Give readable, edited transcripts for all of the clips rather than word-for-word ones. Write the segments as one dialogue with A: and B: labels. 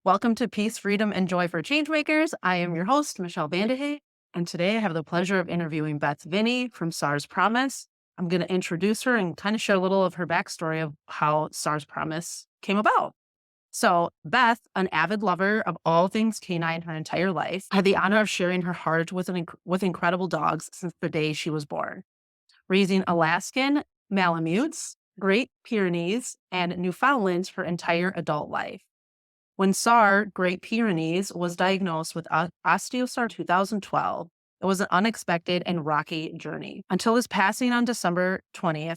A: Welcome to Peace, Freedom, and Joy for Changemakers. I am your host, Michelle Vandehay, and today I have the pleasure of interviewing Beth Viney from Czar's Promise. I'm going to introduce her and kind of share a little of her backstory of how Czar's Promise came about. So, Beth, an avid lover of all things canine her entire life, had the honor of sharing her heart with incredible dogs since the day she was born, raising Alaskan Malamutes, Great Pyrenees, and Newfoundlands her entire adult life. When Czar, Great Pyrenees, was diagnosed with osteoarthritis 2012, it was an unexpected and rocky journey. Until his passing on December 20th,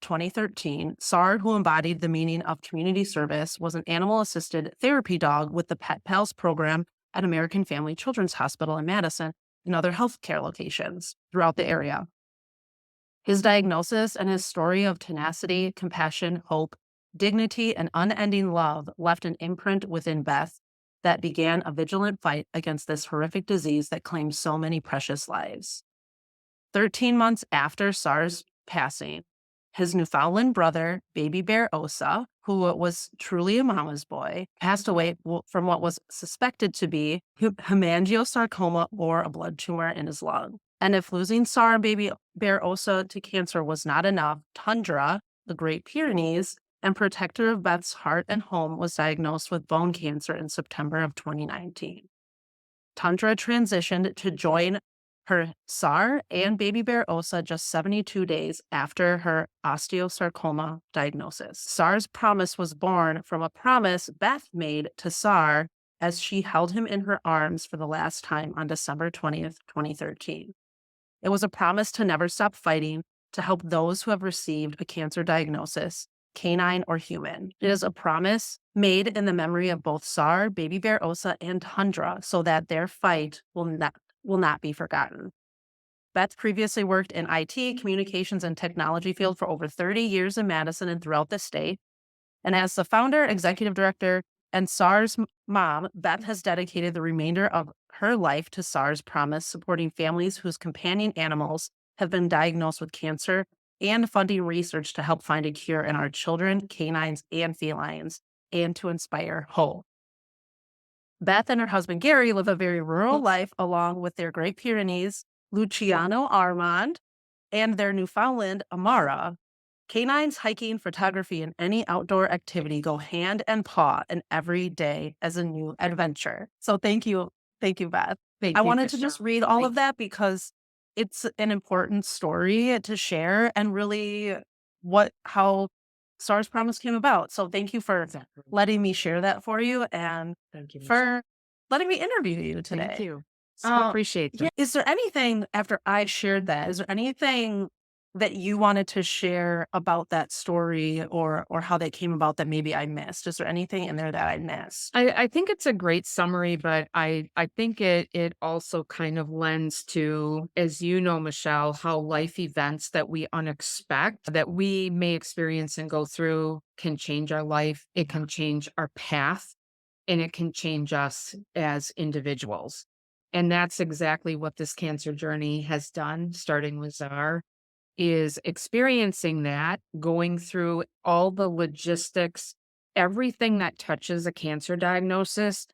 A: 2013, Czar, who embodied the meaning of community service, was an animal-assisted therapy dog with the Pet Pals program at American Family Children's Hospital in Madison and other healthcare locations throughout the area. His diagnosis and his story of tenacity, compassion, hope, dignity, and unending love left an imprint within Beth that began a vigilant fight against this horrific disease that claimed so many precious lives. 13 months after Czar's passing, his Newfoundland brother, baby Bear Osa, who was truly a mama's boy, passed away from what was suspected to be hemangiosarcoma or a blood tumor in his lung. And if losing Czar and baby Bear Osa to cancer was not enough, Tundra, the Great Pyrenees, and protector of Beth's heart and home, was diagnosed with bone cancer in September of 2019. Tundra transitioned to join her Czar and baby Bear Osa just 72 days after her osteosarcoma diagnosis. Czar's Promise was born from a promise Beth made to Czar as she held him in her arms for the last time on December 20th, 2013. It was a promise to never stop fighting to help those who have received a cancer diagnosis, canine or human. It is a promise made in the memory of both Czar, baby Bear Osa, and Tundra so that their fight will not be forgotten. Beth previously worked in IT, communications, and technology field for over 30 years in Madison and throughout the state. And as the founder, executive director, and Czar's mom, Beth has dedicated the remainder of her life to Czar's Promise, supporting families whose companion animals have been diagnosed with cancer and funding research to help find a cure in our children, canines, and felines, and to inspire hope. Beth and her husband Gary live a very rural life along with their Great Pyrenees, Luciano Armand, and their Newfoundland Amara. Canines, hiking, photography, and any outdoor activity go hand and paw, and every day as a new adventure. So thank you. Thank you, Beth.
B: Thank
A: I
B: you,
A: wanted to just
B: Michelle.
A: read all of that because it's an important story to share and really how Czar's Promise came about. So thank you for
B: Exactly.
A: letting me share that for you and
B: Thank you, Michelle.
A: for letting me interview you
B: Thank
A: today.
B: you. So
A: Uh,
B: appreciate
A: yeah.
B: that.
A: Is there anything after I shared that? Is there anything that you wanted to share about that story or how that came about that maybe I missed? Is there anything in there that I missed?
B: I think it's a great summary, but I think it also kind of lends to, as you know, Michelle, how life events that we unexpect, that we may experience and go through can change our life. It can change our path and it can change us as individuals. And that's exactly what this cancer journey has done, starting with Czar. Is experiencing that, going through all the logistics, everything that touches a cancer diagnosis,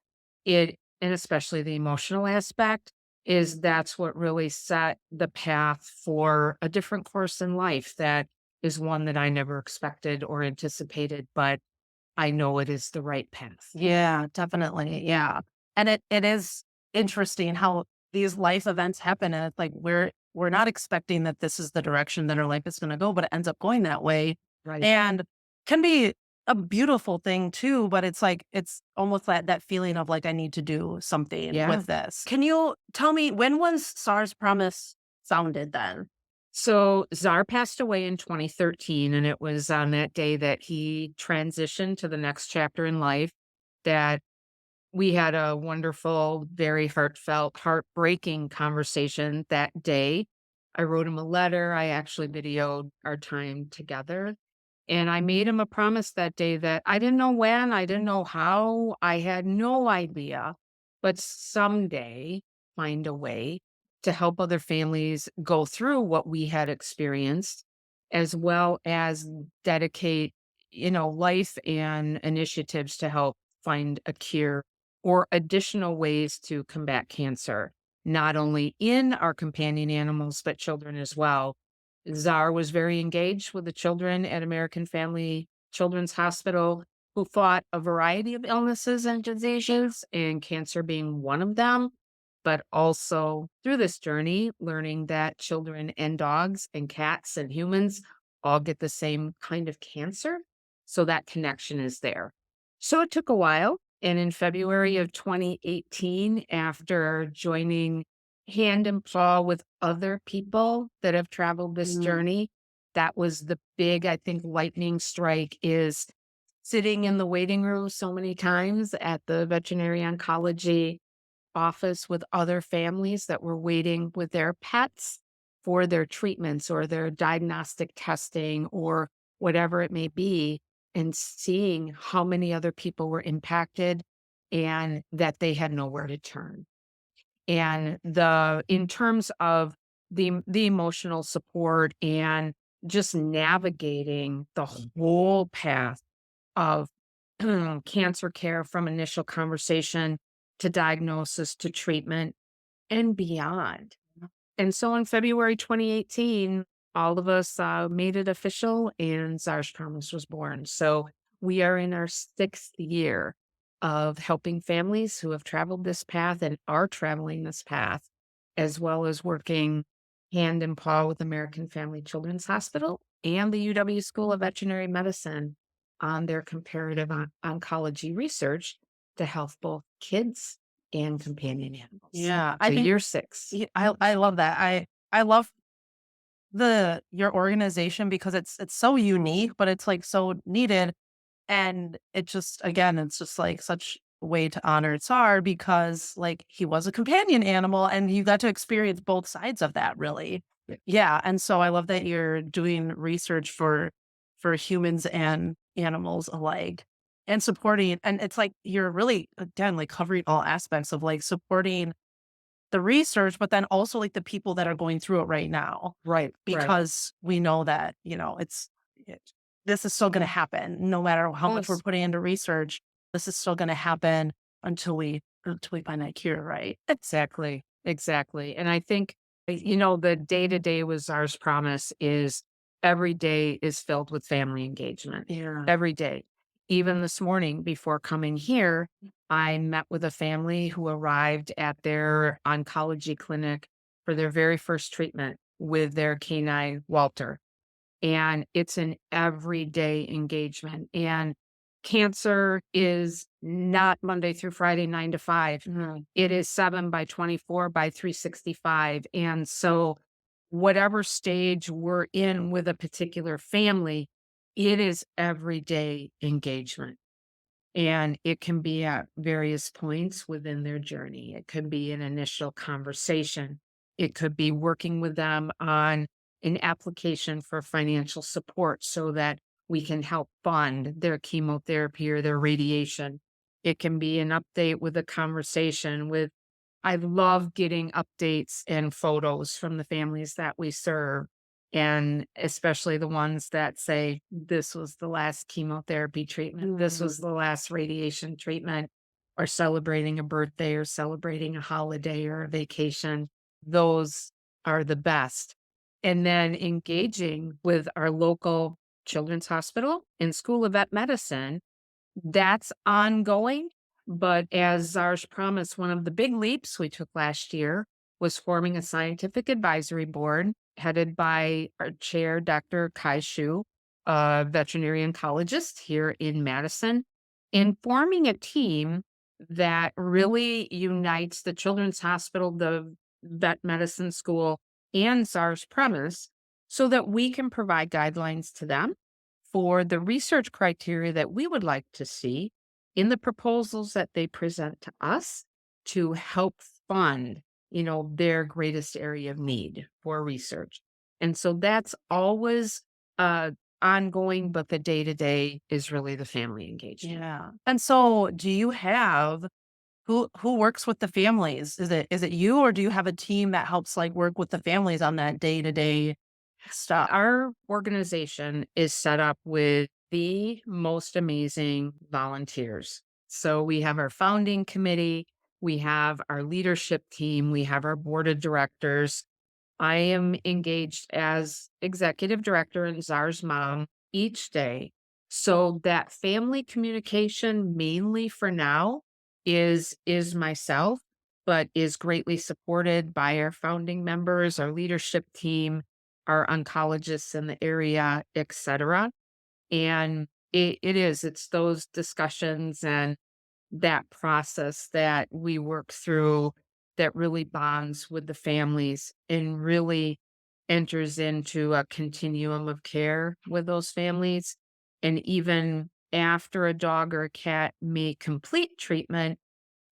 B: and especially the emotional aspect, that's what really set the path for a different course in life that is one that I never expected or anticipated, but I know it is the right path.
A: Yeah, definitely. Yeah. And it is interesting how these life events happen and it's like we're not expecting that this is the direction that our life is going to go, but it ends up going that way
B: Right.
A: and can be a beautiful thing too, but it's like it's almost that feeling of like I need to do something
B: Yeah.
A: with this. Can you tell me when was Czar's Promise founded then?
B: So Czar passed away in 2013, and it was on that day that he transitioned to the next chapter in life that we had a wonderful, very heartfelt, heartbreaking conversation that day. I wrote him a letter. I actually videoed our time together. And I made him a promise that day that I didn't know when, I didn't know how, I had no idea, but someday find a way to help other families go through what we had experienced, as well as dedicate, life and initiatives to help find a cure or additional ways to combat cancer, not only in our companion animals, but children as well. Czar was very engaged with the children at American Family Children's Hospital who fought a variety of illnesses and diseases, and cancer being one of them. But also through this journey, learning that children and dogs and cats and humans all get the same kind of cancer. So that connection is there. So it took a while. And in February of 2018, after joining hand and paw with other people that have traveled this
A: Mm.
B: journey, that was the big, I think, lightning strike is sitting in the waiting room so many times at the veterinary oncology office with other families that were waiting with their pets for their treatments or their diagnostic testing or whatever it may be, and seeing how many other people were impacted and that they had nowhere to turn. And the in terms of the emotional support and just navigating the whole path of cancer care from initial conversation to diagnosis to treatment and beyond. And so in February 2018, all of us made it official and Czar's Promise was born. So we are in our sixth year of helping families who have traveled this path and are traveling this path, as well as working hand in paw with American Family Children's Hospital and the UW School of Veterinary Medicine on their comparative oncology research to help both kids and companion animals.
A: Yeah, I
B: So
A: think
B: year 6.
A: I love that. I love your organization because it's so unique, but it's like so needed. And it just again, it's just like such a way to honor Tsar because like he was a companion animal and you got to experience both sides of that really.
B: Yeah.
A: Yeah. And so I love that you're doing research for humans and animals alike and supporting and it's like you're really again like covering all aspects of like supporting the research, but then also like the people that are going through it right now
B: Right, right.
A: because we know that, it, this is still going to happen no matter how much we're
B: Yes.
A: putting into research. This is still going to happen until we find that cure, right?
B: Exactly, exactly, and I think, the day-to-day with Czar's Promise is every day is filled with family engagement,
A: Yeah.
B: every day. Even this morning before coming here, I met with a family who arrived at their oncology clinic for their very first treatment with their canine, Walter. And it's an everyday engagement. And cancer is not Monday through Friday, 9 to 5.
A: Mhm.
B: It is 7 by 24 by 365. And so, whatever stage we're in with a particular family, it is everyday engagement. And it can be at various points within their journey. It could be an initial conversation. It could be working with them on an application for financial support so that we can help fund their chemotherapy or their radiation. It can be an update with a conversation with I love getting updates and photos from the families that we serve, and especially the ones that say, "This was the last chemotherapy treatment. This
A: Mhm.
B: was the last radiation treatment," or celebrating a birthday or celebrating a holiday or a vacation. Those are the best. And then engaging with our local children's hospital and School of Vet Medicine that's ongoing, but as Czar's Promise, one of the big leaps we took last year was forming a scientific advisory board headed by our chair, Dr. Kai Shu, a veterinary oncologist here in Madison, and forming a team that really unites the Children's Hospital, the vet medicine school, and Czar's Premise so that we can provide guidelines to them for the research criteria that we would like to see in the proposals that they present to us to help fund, their greatest area of need for research. And so that's always ongoing, but the day to day is really the family engagement.
A: Yeah. And so do you have who works with the families? Is it you or do you have a team that helps like work with the families on that day-to-day stuff?
B: Our organization is set up with the most amazing volunteers. So we have our founding committee, we have our leadership team, we have our board of directors. I am engaged as executive director and Czar's mom each day. So that family communication mainly for now is myself, but is greatly supported by our founding members, our leadership team, our oncologists in the area, etc. And it's those discussions and that process that we work through that really bonds with the families and really enters into a continuum of care with those families. And even after a dog or a cat may complete treatment,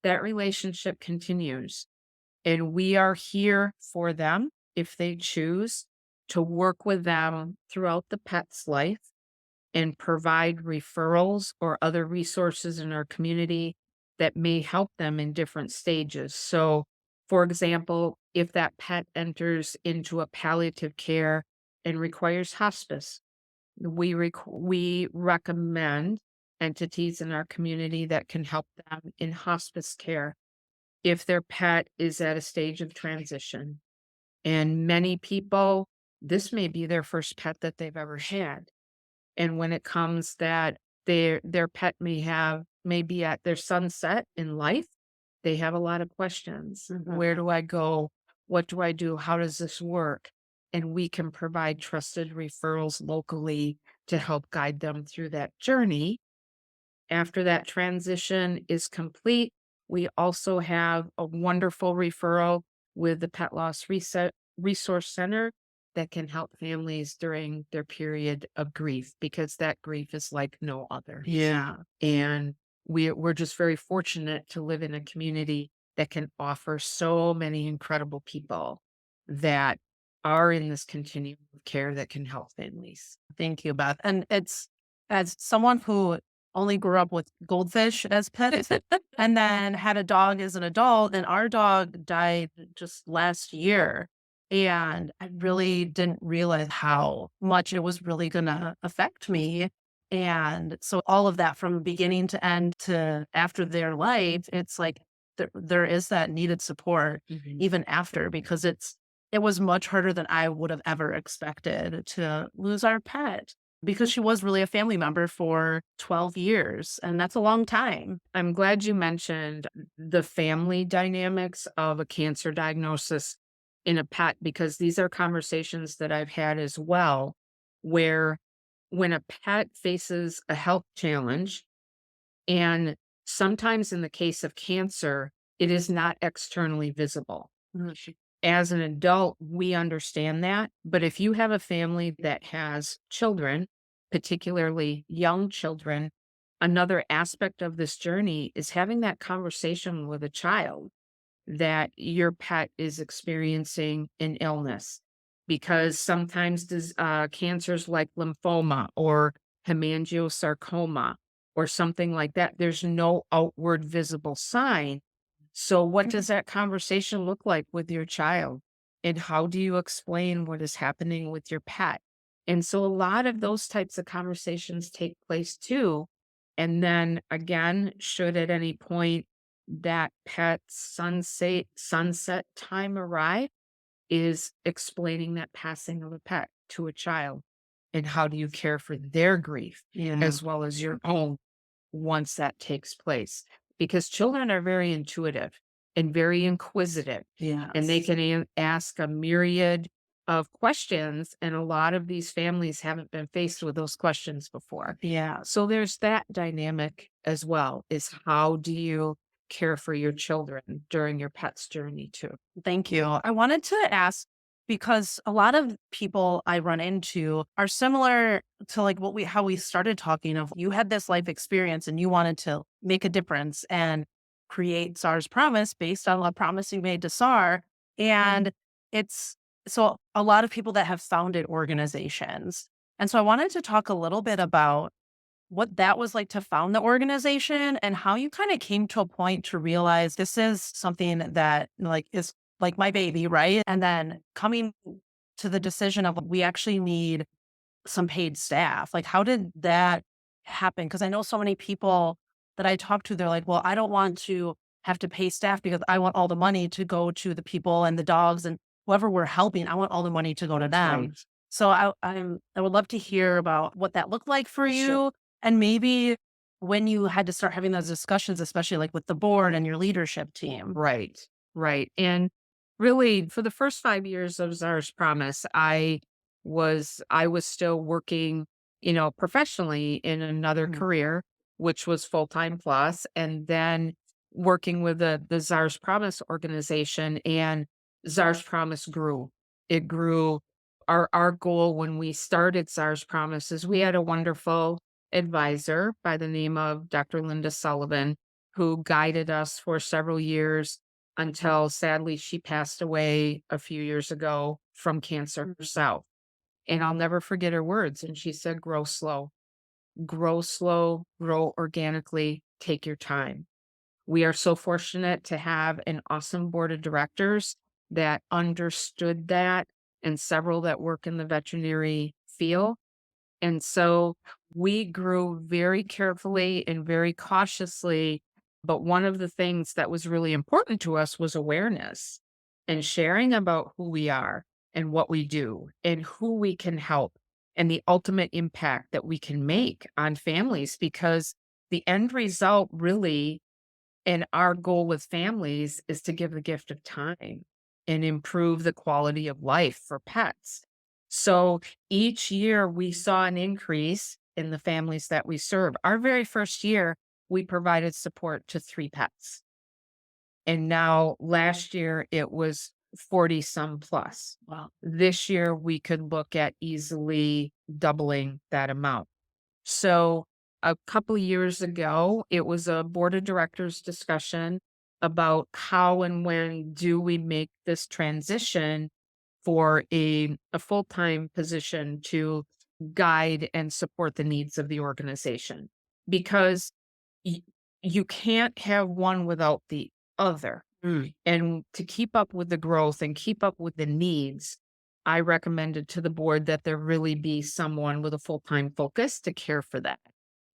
B: that relationship continues. And we are here for them if they choose to work with them throughout the pet's life and provide referrals or other resources in our community that may help them in different stages. So, for example, if that pet enters into a palliative care and requires hospice, we recommend entities in our community that can help them in hospice care if their pet is at a stage of transition. And many people, this may be their first pet that they've ever had, and when it comes that their pet may be at their sunset in life, they have a lot of questions. Where do I go? What do I do? How does this work? And we can provide trusted referrals locally to help guide them through that journey. After that transition is complete, we also have a wonderful referral with the Pet Loss Resource Center that can help families during their period of grief because that grief is like no other.
A: Yeah.
B: And we're just very fortunate to live in a community that can offer so many incredible people that are in this continuum of care that can help families.
A: Thank you, Beth. And it's as someone who only grew up with goldfish as pets and then had a dog as an adult, and our dog died just last year. And I really didn't realize how much it was really going to affect me. And so all of that from beginning to end to after their life, it's like there is that needed support
B: Mhm.
A: even after because it was much harder than I would have ever expected to lose our pet because she was really a family member for 12 years, and that's a long time.
B: I'm glad you mentioned the family dynamics of a cancer diagnosis in a pet because these are conversations that I've had as well, where when a pet faces a health challenge, and sometimes in the case of cancer, it is not externally visible.
A: Mhm.
B: As an adult, we understand that. But if you have a family that has children, particularly young children, another aspect of this journey is having that conversation with a child that your pet is experiencing an illness. Because sometimes cancers like lymphoma or hemangiosarcoma or something like that, there's no outward visible sign, so what does that conversation look like with your child? And how do you explain what is happening with your pet? And so a lot of those types of conversations take place too. And then again, should at any point that pet's sunset time arrive, is explaining that passing of a pet to a child. And how do you care for their grief
A: Yeah.
B: as well as your own once that takes place? Because children are very intuitive and very inquisitive, and they
A: Yes.
B: can ask a myriad of questions. And a lot of these families haven't been faced with those questions before.
A: Yeah.
B: So there's that dynamic as well is how do you care for your children during your pet's journey too?
A: Thank you. I wanted to ask because a lot of people I run into are similar to like what we how we started talking of you had this life experience and you wanted to make a difference and create Czar's promise based on a promise you made to Czar. And it's so a lot of people that have founded organizations. And so I wanted to talk a little bit about what that was like to found the organization and how you kind of came to a point to realize this is something that like is like my baby, right? And then coming to the decision of we actually need some paid staff. Like how did that happen? Because I know so many people that I talk to, they're like, well, I don't want to have to pay staff because I want all the money to go to the people and the dogs and whoever we're helping. I want all the money to go to
B: That's
A: them.
B: right.
A: So I would love to hear about what that looked like for
B: Sure.
A: you, and maybe when you had to start having those discussions, especially like with the board and your leadership team.
B: Right, right, and really, for the first 5 years of Czar's Promise, I was still working, professionally in another
A: Mhm.
B: career, which was full-time plus, and then working with the Czar's Promise organization, and Czar's Promise grew. It grew. Our goal when we started Czar's Promise is we had a wonderful advisor by the name of Dr. Linda Sullivan, who guided us for several years until sadly she passed away a few years ago from cancer herself. And I'll never forget her words. And she said, grow slow, grow organically, take your time. We are so fortunate to have an awesome board of directors that understood that, and several that work in the veterinary field. And so we grew very carefully and very cautiously. But one of the things that was really important to us was awareness and sharing about who we are and what we do and who we can help and the ultimate impact that we can make on families, because the end result really, and our goal with families, is to give the gift of time and improve the quality of life for pets. So each year we saw an increase in the families that we serve. Our very first year, we provided support to 3 pets. And now last year it was 40 some plus.
A: Wow.
B: This year we could look at easily doubling that amount. So a couple of years ago, it was a board of directors discussion about how and when do we make this transition for a full-time position to guide and support the needs of the organization, because y- you can't have one without the other. And to keep up with the growth and keep up with the needs, I recommended to the board that there really be someone with a full-time focus to care for that.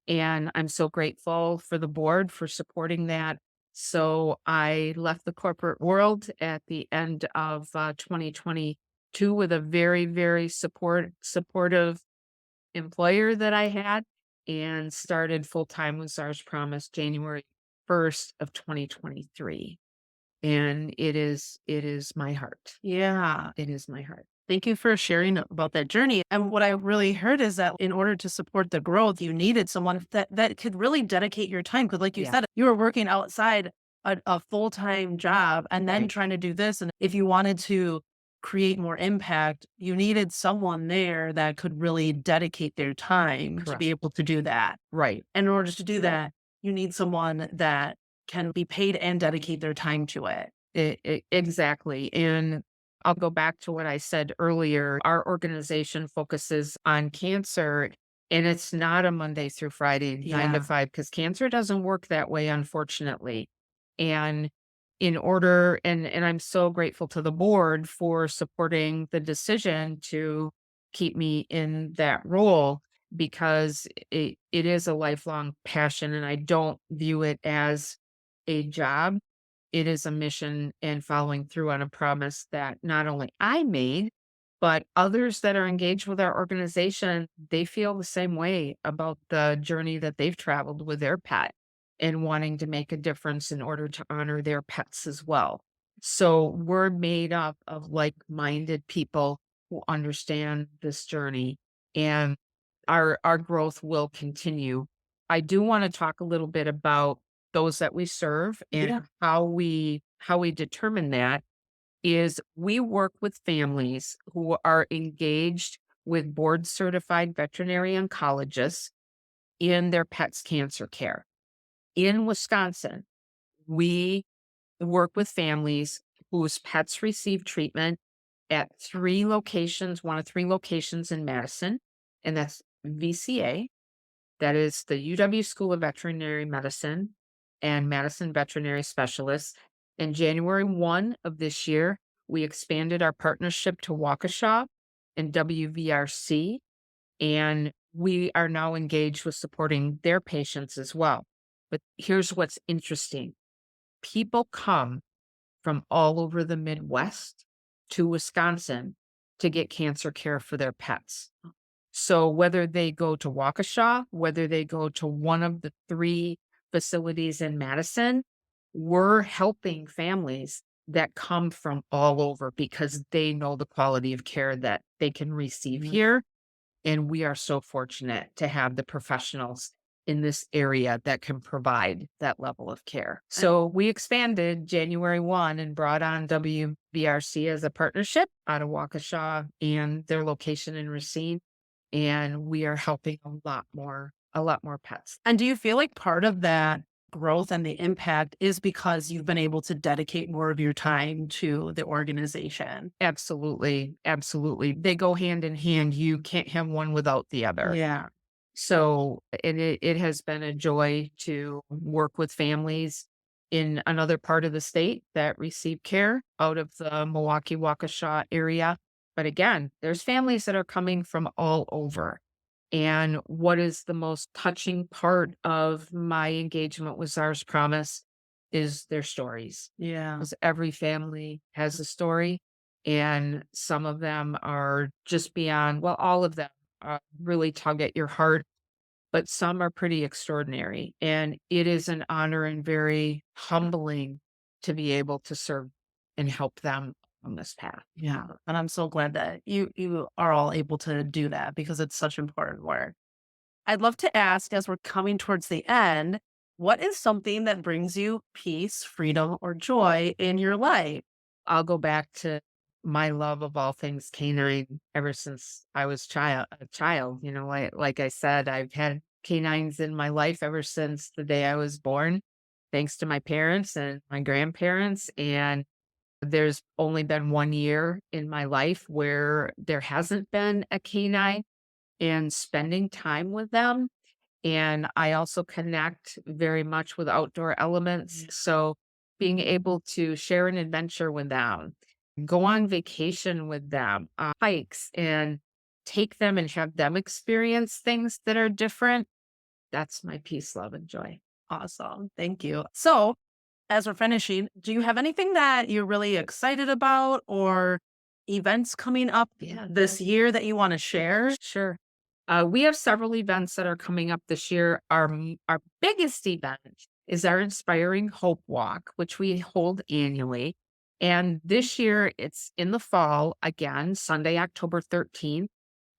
B: And I'm so grateful for the board for supporting that. So I left the corporate world at the end of 2022 with a very, very supportive employer that I had, and started full time with SARS Promise January 1st of 2023. And it is my heart.
A: Yeah.
B: It is my heart.
A: Thank you for sharing about that journey. And what I really heard is that in order to support the growth, you needed someone that could really dedicate your time. Because, like you
B: Yeah.
A: said, you were working outside a full time job and then
B: Right.
A: trying to do this. And if you wanted to create more impact, you needed someone there that could really dedicate their time to
B: Correct.
A: be able to do that.
B: Right.
A: And in order to do that, you need someone that can be paid and dedicate their time to it.
B: Exactly. And I'll go back to what I said earlier. Our organization focuses on cancer, and it's not a Monday through Friday, 9 to 5, because cancer doesn't work that way, unfortunately. And and I'm so grateful to the board for supporting the decision to keep me in that role, because it is a lifelong passion, and I don't view it as a job. It is a mission and following through on a promise that not only I made, but others that are engaged with our organization, they feel the same way about the journey that they've traveled with their pet and wanting to make a difference in order to honor their pets as well. So we're made up of like-minded people who understand this journey, and our growth will continue. I do want to talk a little bit about those that we serve, and
A: Yeah.
B: how we determine that is we work with families who are engaged with board certified veterinary oncologists in their pets cancer care. In Wisconsin, we work with families whose pets receive treatment at 3 locations, one of 3 locations in Madison, and that's VCA. That is the UW School of Veterinary Medicine and Madison Veterinary Specialists. In January 1 of this year, we expanded our partnership to Waukesha and WVRC, and we are now engaged with supporting their patients as well. But here's what's interesting. People come from all over the Midwest to Wisconsin to get cancer care for their pets. So whether they go to Waukesha, whether they go to one of the 3 facilities in Madison, we're helping families that come from all over because they know the quality of care that they can receive
A: Mhm.
B: here, and we are so fortunate to have the professionals in this area that can provide that level of care. So we expanded January 1 and brought on WBRC as a partnership out of Waukesha and their location in Racine. And we are helping a lot more pets.
A: And do you feel like part of that growth and the impact is because you've been able to dedicate more of your time to the organization?
B: Absolutely. Absolutely. They go hand in hand. You can't have one without the other.
A: Yeah.
B: So, and it has been a joy to work with families in another part of the state that receive care out of the Milwaukee Waukesha area. But again, there's families that are coming from all over. And what is the most touching part of my engagement with Czar's Promise is their stories.
A: Yeah.
B: Because every family has a story, and some of them are just beyond, well, all of them really tug at your heart, but some are pretty extraordinary. And it is an honor and very humbling to be able to serve and help them on this path.
A: Yeah. And I'm so glad that you are all able to do that because it's such important work. I'd love to ask, as we're coming towards the end, what is something that brings you peace, freedom, or joy in your life?
B: I'll go back to my love of all things canine ever since I was a child. Like I said, I've had canines in my life ever since the day I was born, thanks to my parents and my grandparents. And there's only been 1 year in my life where there hasn't been a canine, and spending time with them. And I also connect very much with outdoor elements. So being able to share an adventure with them, go on vacation with them, hikes, and take them and have them experience things that are different. That's my peace, love, and joy.
A: Awesome. Thank you. So, as we're finishing, do you have anything that you're really excited about or events coming up this year that you want to share?
B: Sure. We have several events that are coming up this year. Our biggest event is our Inspiring Hope Walk, which we hold annually. And this year it's in the fall, again, Sunday, October 13th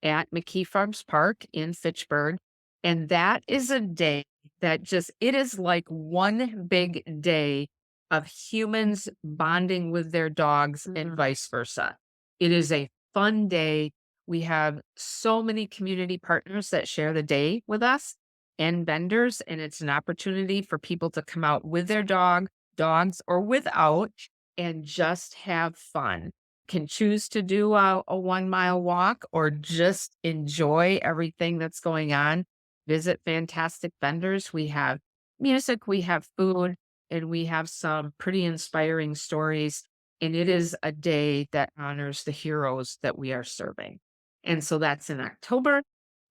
B: at McKee Farms Park in Fitchburg. And that is a day that it is like one big day of humans bonding with their dogs and
A: Mhm.
B: vice versa. It is a fun day. We have so many community partners that share the day with us and vendors, and it's an opportunity for people to come out with their dogs, or without, and just have fun. Can choose to do a 1 mile walk or just enjoy everything that's going on. Visit fantastic vendors. We have music, we have food, and we have some pretty inspiring stories. And it is a day that honors the heroes that we are serving. And so that's in October.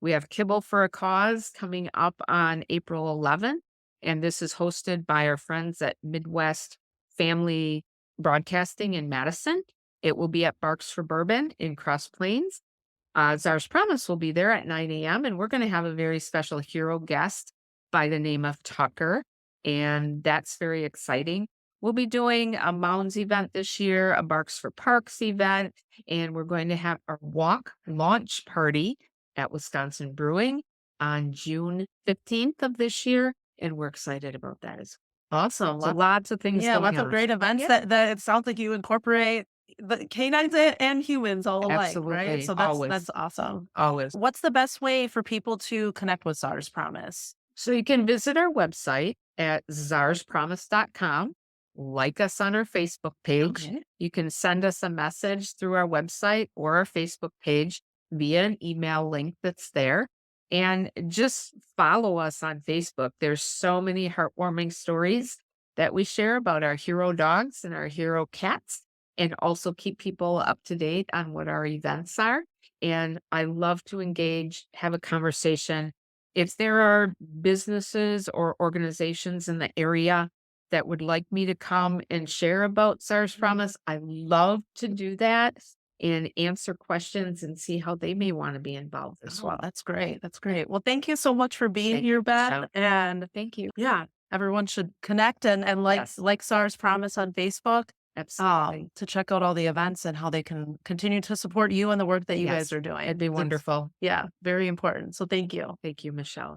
B: We have Kibble for a Cause coming up on April 11th. And this is hosted by our friends at Midwest Family Broadcasting in Madison. It will be at Barks for Bourbon in Cross Plains. Czar's Promise will be there at 9 a.m. And we're going to have a very special hero guest by the name of Tucker. And that's very exciting. We'll be doing a Mounds event this year, a Barks for Parks event, and we're going to have our walk launch party at Wisconsin Brewing on June 15th of this year. And we're excited about that as
A: Awesome.
B: well. So lots of things
A: Yeah,
B: going
A: lots of
B: on.
A: great events
B: Yeah.
A: that it sounds like you incorporate the canines and humans all alike, right?
B: Absolutely.
A: So
B: Always.
A: that's awesome.
B: Always.
A: What's the best way for people to connect with Czar's Promise?
B: So you can visit our website at zarspromise.com, like us on our Facebook page.
A: Okay.
B: You can send us a message through our website or our Facebook page via an email link that's there. And just follow us on Facebook. There's so many heartwarming stories that we share about our hero dogs and our hero cats, and also keep people up to date on what our events are. And I love to engage, have a conversation, if there are businesses or organizations in the area that would like me to come and share about SARS Promise, I love to do that and answer questions and see how they may want to be involved as
A: Oh,
B: well.
A: that's great. That's great. Well, thank you so much for being
B: Thank
A: here,
B: you,
A: Beth.
B: Michelle.
A: And
B: Thank you.
A: yeah, everyone should connect and
B: Yes,
A: like SARS Promise on Facebook
B: absolutely.
A: to check out all the events and how they can continue to support you and the work that you guys
B: Yes,
A: are doing.
B: it'd be
A: 'Cause it's,
B: wonderful.
A: yeah, very important. So thank you.
B: Thank you, Michelle.